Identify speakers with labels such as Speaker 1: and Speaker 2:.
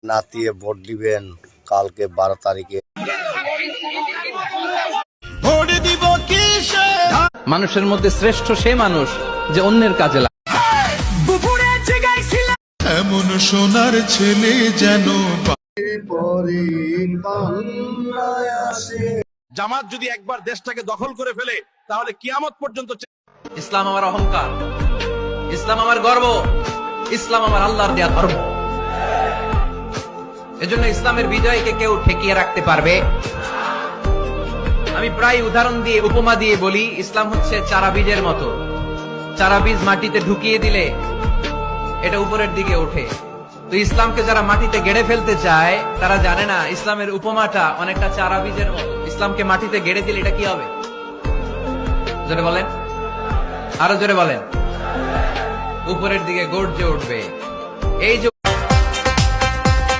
Speaker 1: নাতিয়ে vote দিবেন কালকে 12 তারিখে।
Speaker 2: মানুষের মধ্যে শ্রেষ্ঠ সে মানুষ যে অন্যের কাজে লাগে।
Speaker 3: এমন সোনার ছেলে যেন
Speaker 4: জামাত যদি একবার দেশটাকে দখল করে ফেলে তাহলে কিয়ামত পর্যন্ত।
Speaker 2: ইসলাম আমার অহংকার, ইসলাম আমার গর্ব, ইসলাম আমার আল্লাহর দেয়া ধর্ম। এজন্য ইসলামের বিজয়কে কেউ ঠেকিয়ে রাখতে পারবে। আমি প্রায় উদাহরণ দিয়ে উপমা দিয়ে বলি, ইসলাম হচ্ছে চারা বীজের মতো। চারা বীজ মাটিতে ঢুকিয়ে দিলে এটা উপরের দিকে ওঠে। তো ইসলামকে যারা মাটিতে গেড়ে ফেলতে চায় তারা জানে না ইসলামের উপমাটা অনেকটা চারা বীজের মতো। ইসলামকে মাটিতে গেড়ে দিলে এটা কি হবে? জোরে বলেন, আরো জোরে বলেন। উপরের দিকে গর্জে উঠবে। এই যে